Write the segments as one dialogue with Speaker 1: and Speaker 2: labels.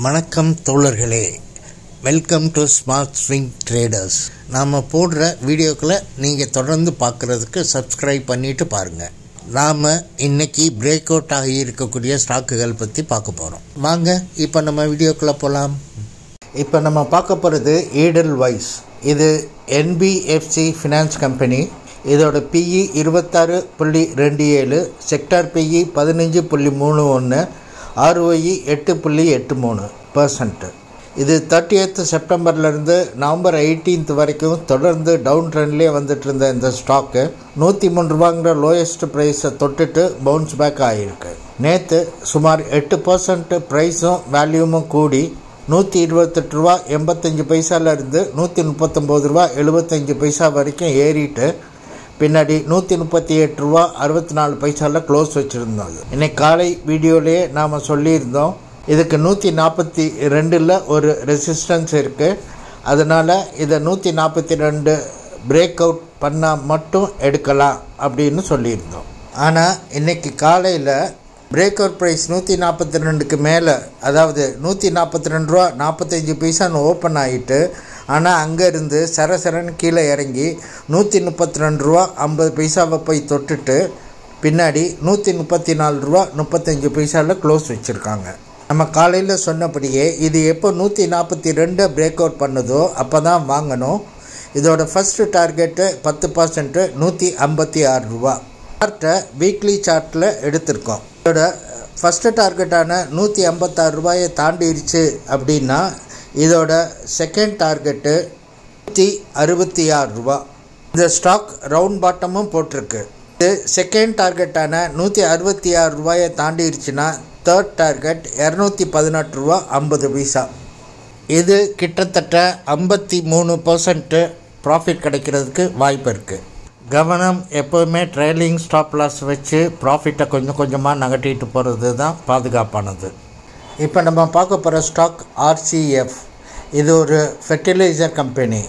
Speaker 1: வணக்கம் தோழர்களே, welcome to smart swing traders. நாம் போடுற வீடியோக்களை நீங்கள் தொடர்ந்து பார்க்குறதுக்கு சப்ஸ்கிரைப் பண்ணிவிட்டு பாருங்கள். நாம் இன்றைக்கி பிரேக் அவுட் ஆகி இருக்கக்கூடிய ஸ்டாக்குகள் பற்றி பார்க்க போகிறோம். வாங்க இப்போ நம்ம வீடியோக்குள்ளே போகலாம். இப்போ நம்ம பார்க்க போகிறது ஈடல்வைஸ். இது NBFC ஃபினான்ஸ் கம்பெனி. இதோட PE 26.27, செக்டார் PE 15.31, ROE 8.83%. இது 30th செப்டம்பர்லேருந்து நவம்பர் 18th வரைக்கும் தொடர்ந்து டவுன் ட்ரெண்ட்லேயே வந்துட்டு இருந்த இந்த ஸ்டாக்கு 103 ரூபாங்கிற லோயஸ்ட் ப்ரைஸை தொட்டுட்டு பவுன்ஸ் பேக் ஆகியிருக்கு. நேற்று சுமார் 8% ப்ரைஸும் வேல்யூமும் கூடி 128 ரூபா 85 பைசாலேருந்து 139 ரூபா 75 பைசா வரைக்கும் ஏறிட்டு பின்னாடி 138 ரூபா 64 பைசாவில் க்ளோஸ் வச்சுருந்தோம். இன்னைக்கு காலை வீடியோலேயே நாம் சொல்லியிருந்தோம், இதுக்கு 142ல் ஒரு ரெசிஸ்டன்ஸ் இருக்குது. அதனால் இதை 142 பிரேக் அவுட் பண்ணால் மட்டும் எடுக்கலாம் அப்படின்னு சொல்லியிருந்தோம். ஆனால் இன்றைக்கி காலையில் பிரேக் அவுட் ப்ரைஸ் 142க்கு மேலே, அதாவது 142 ரூபா 45 பைசான்னு ஓப்பன் ஆகிட்டு, ஆனால் அங்கேருந்து சரசரன்னு கீழே இறங்கி 132 ரூபா 50 பைசாவை போய் தொட்டுட்டு பின்னாடி 134 ரூபா 35 பைசாவில் க்ளோஸ் வச்சுருக்காங்க. நம்ம காலையில் சொன்னபடியே இது எப்போ 142 பிரேக் அவுட் பண்ணுதோ அப்போ தான் வாங்கணும். இதோட ஃபஸ்ட்டு டார்கெட்டு 10%, 156 ரூபா. சார்ட்டை வீக்லி சார்ட்டில் எடுத்திருக்கோம். இதோட ஃபஸ்ட்டு டார்கெட்டான 156 ரூபாயை தாண்டிடுச்சு அப்படின்னா இதோட செகண்ட் டார்கெட்டு 166 ரூபா. இந்த ஸ்டாக் ரவுண்ட் பாட்டமும் போட்டிருக்கு. இது செகண்ட் டார்கெட்டான 166 ரூபாயை தாண்டிடுச்சுன்னா தேர்ட் டார்கெட் 218 ரூபா 50 பைசா. இது கிட்டத்தட்ட 53% ப்ராஃபிட் கிடைக்கிறதுக்கு வாய்ப்பு இருக்குது. கவனம் எப்போவுமே ட்ரைலிங் ஸ்டாப் லாஸ் வச்சு ப்ராஃபிட்டை கொஞ்சம் கொஞ்சமாக நகட்டிட்டு போகிறது தான் பாதுகாப்பானது. இப்போ நம்ம பார்க்க போகிற ஸ்டாக் RCF. இது ஒரு ஃபெர்டிலைசர் கம்பெனி.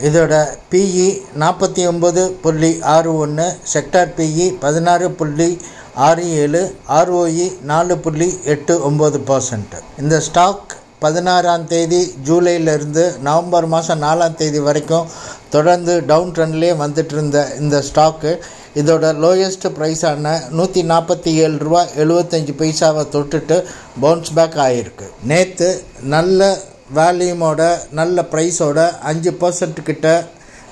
Speaker 1: இதோட PE 49.61, செக்டார் PE 16.67, ROE 4.89%. இந்த ஸ்டாக் 16ஆம் தேதி ஜூலையிலேருந்து நவம்பர் மாதம் 4ஆம் தேதி வரைக்கும் தொடர்ந்து டவுன் ட்ரெண்ட்லேயே வந்துட்டு இருந்த இந்த ஸ்டாக்கு இதோட லோயஸ்ட் ப்ரைஸான 147 ரூபா 75 பைசாவை தொட்டுட்டு பவுன்ஸ் பேக் ஆகிருக்கு. நேற்று நல்ல வேல்யூமோட நல்ல ப்ரைஸோட 5% கிட்ட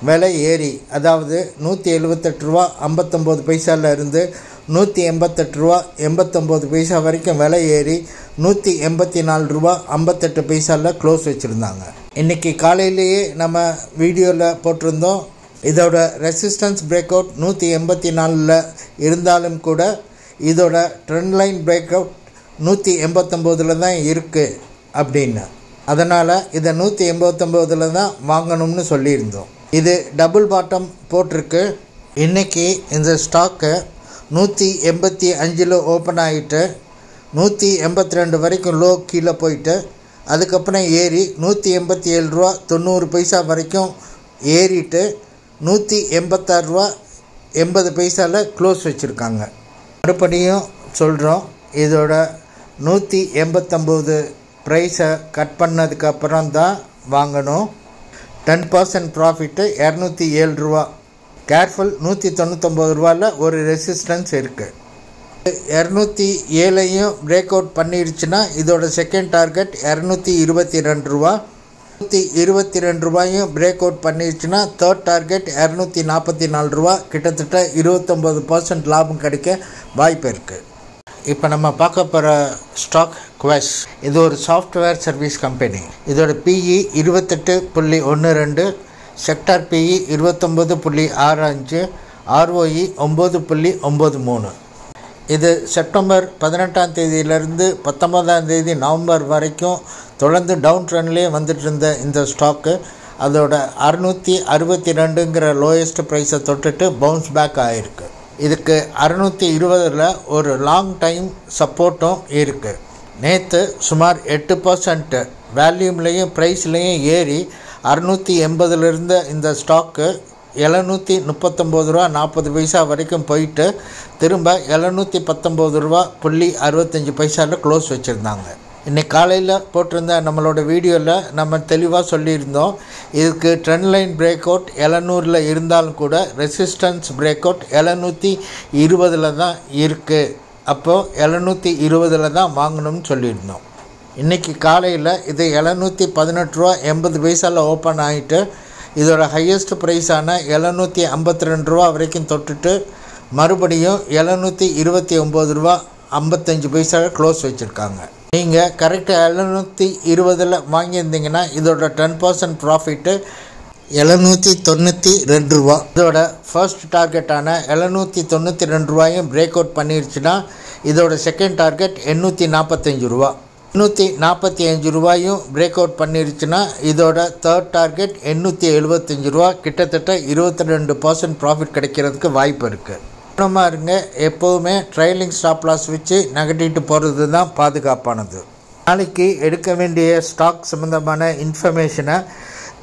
Speaker 1: விலை ஏறி, அதாவது 178 ரூபா 59 பைசாலேருந்து 188 ரூபா 89 பைசா வரைக்கும் விலை ஏறி 184 ரூபா 58 பைசாவில் க்ளோஸ் வச்சுருந்தாங்க. இன்றைக்கி காலையிலேயே நம்ம வீடியோவில் போட்டிருந்தோம், இதோட ரெசிஸ்டன்ஸ் பிரேக் அவுட் 184ல் இருந்தாலும் கூட இதோட ட்ரெண்ட் லைன் பிரேக் அவுட் 189ல் தான் இருக்குது அப்படின்னு. அதனால் இதை 189ல் தான் வாங்கணும்னு சொல்லியிருந்தோம். இது டபுள் பாட்டம் போட்டிருக்கு. இன்றைக்கி இந்த ஸ்டாக்கு 185ல் ஓப்பன் ஆகிட்டு 182 வரைக்கும் லோ கீழே போயிட்டு அதுக்கப்புறம் ஏறி 187 ரூபா 90 பைசா வரைக்கும் ஏறிட்டு 186 ரூபா 80 பைசாவில் க்ளோஸ் வச்சுருக்காங்க. மறுபடியும் சொல்கிறோம், இதோட 189 ப்ரைஸை கட் பண்ணதுக்கப்புறம் தான் வாங்கணும். 10% ப்ராஃபிட்டு 207 ரூபா. கேர்ஃபுல், 199 ரூபாவில் ஒரு ரெசிஸ்டன்ஸ் இருக்குது. 207ஐயும் பிரேக் அவுட் பண்ணிடுச்சுன்னா இதோட செகண்ட் டார்கெட் 222 ரூபா. 122 ரூபாயும் பிரேக் அவுட் பண்ணிடுச்சுன்னா தேர்ட் டார்கெட் 244 ரூபா. கிட்டத்தட்ட 29% லாபம் கிடைக்க வாய்ப்பு இருக்குது. இப்போ நம்ம பார்க்க போகிற ஸ்டாக் குவெஸ். இது ஒரு சாஃப்ட்வேர் சர்வீஸ் கம்பெனி. இதோட PE 28.12, செக்டார் PE 29.65, ROE 9.93. இது செப்டம்பர் 18ஆம் தேதியிலேருந்து 19ஆம் தேதி நவம்பர் வரைக்கும் தொடர்ந்து டவுன் ட்ரெண்ட்லேயே வந்துட்டு இருந்த இந்த ஸ்டாக்கு அதோட 662ங்கிற லோயஸ்ட் ப்ரைஸை தொட்டுட்டு பவுன்ஸ் பேக் ஆகிருக்கு. இதுக்கு 620ல் ஒரு லாங் டைம் சப்போர்ட்டும் இருக்குது. நேற்று சுமார் 8% வேல்யூம்லேயும் ப்ரைஸ்லேயும் ஏறி 680ல் இருந்த இந்த ஸ்டாக்கு 739 ரூபா 40 பைசா வரைக்கும் போயிட்டு திரும்ப 719 ரூபா 65 பைசாவில் க்ளோஸ் வச்சுருந்தாங்க. இன்றைக்கி காலையில் போட்டிருந்த நம்மளோட வீடியோவில் நம்ம தெளிவாக சொல்லியிருந்தோம், இதுக்கு ட்ரெண்ட் லைன் பிரேக் அவுட் 700 இருந்தாலும் கூட ரெசிஸ்டன்ஸ் பிரேக் அவுட் 720 தான் இருக்குது. அப்போது 720 தான் வாங்கணும்னு சொல்லியிருந்தோம். இன்றைக்கி காலையில் இது 718 ரூபா 80 பைசாவில் ஓப்பன் ஆகிட்டு இதோட ஹையஸ்ட் ப்ரைஸான 752 ரூபா வரைக்கும் தொட்டுட்டு மறுபடியும் 729 ரூபா 55 பைசாவில் க்ளோஸ் வச்சுருக்காங்க. நீங்கள் கரெக்டாக 720 வாங்கியிருந்தீங்கன்னா இதோட 10% ப்ராஃபிட்டு 792 ரூபா. இதோட ஃபர்ஸ்ட் டார்கெட்டான 792 ரூபாயும் பிரேக் அவுட் பண்ணிருச்சுன்னா இதோட செகண்ட் டார்கெட் 845 ரூபா. 845 ரூபாயும் பிரேக் அவுட் பண்ணிருச்சுன்னா இதோட தேர்ட் டார்கெட் 875 ரூபா. கிட்டத்தட்ட 22% ப்ராஃபிட் கிடைக்கிறதுக்கு வாய்ப்பு இருக்குது. கவனமாக இருங்க. எப்போவுமே ட்ரைலிங் ஸ்டாப் லாஸ் வச்சு நகட்டிட்டு போகிறது தான் பாதுகாப்பானது. நாளைக்கு எடுக்க வேண்டிய ஸ்டாக் சம்மந்தமான இன்ஃபர்மேஷனை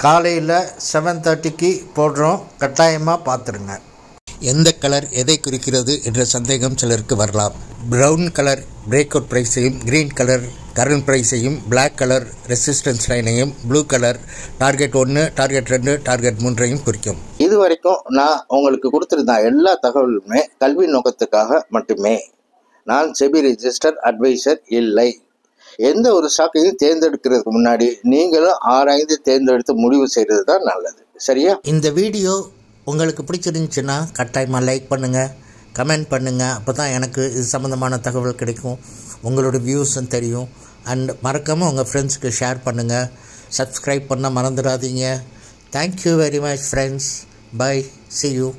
Speaker 1: காலையில் 7:30க்கு போடுறோம். கட்டாயமாக பார்த்துருங்க. எந்த கலர் எதை குறிக்கிறது என்ற சந்தேகம் சிலருக்கு வரலாம். ப்ரௌன் கலர் பிரேக் அவுட் ப்ரைஸையும், க்ரீன் கலர் கரண்ட் ப்ரைஸையும், பிளாக் கலர் ரெசிஸ்டன்ஸ் லைனையும், blue colour target 1, target 2, target 3 குறிக்கும். இது வரைக்கும் நான் உங்களுக்கு கொடுத்துருந்த எல்லா தகவலுமே கல்வி நோக்கத்துக்காக மட்டுமே. நான் செபி ரெஜிஸ்டர் அட்வைசர் இல்லை. எந்த ஒரு ஸ்டாக்கையும் தேர்ந்தெடுக்கிறதுக்கு முன்னாடி நீங்களும் ஆராய்ந்து தேர்ந்தெடுத்து முடிவு செய்கிறது தான் நல்லது. சரியா? இந்த வீடியோ உங்களுக்கு பிடிச்சிருந்துச்சுன்னா கட்டாயமாக லைக் பண்ணுங்கள், கமெண்ட் பண்ணுங்கள். அப்போ தான் எனக்கு இது சம்மந்தமான தகவல் கிடைக்கும், உங்களோட வியூஸும் தெரியும். அண்ட் மறக்காமல் உங்கள் ஃப்ரெண்ட்ஸுக்கு ஷேர் பண்ணுங்கள். சப்ஸ்கிரைப் பண்ண மறந்துடாதீங்க. Thank you very much friends. Bye. See you.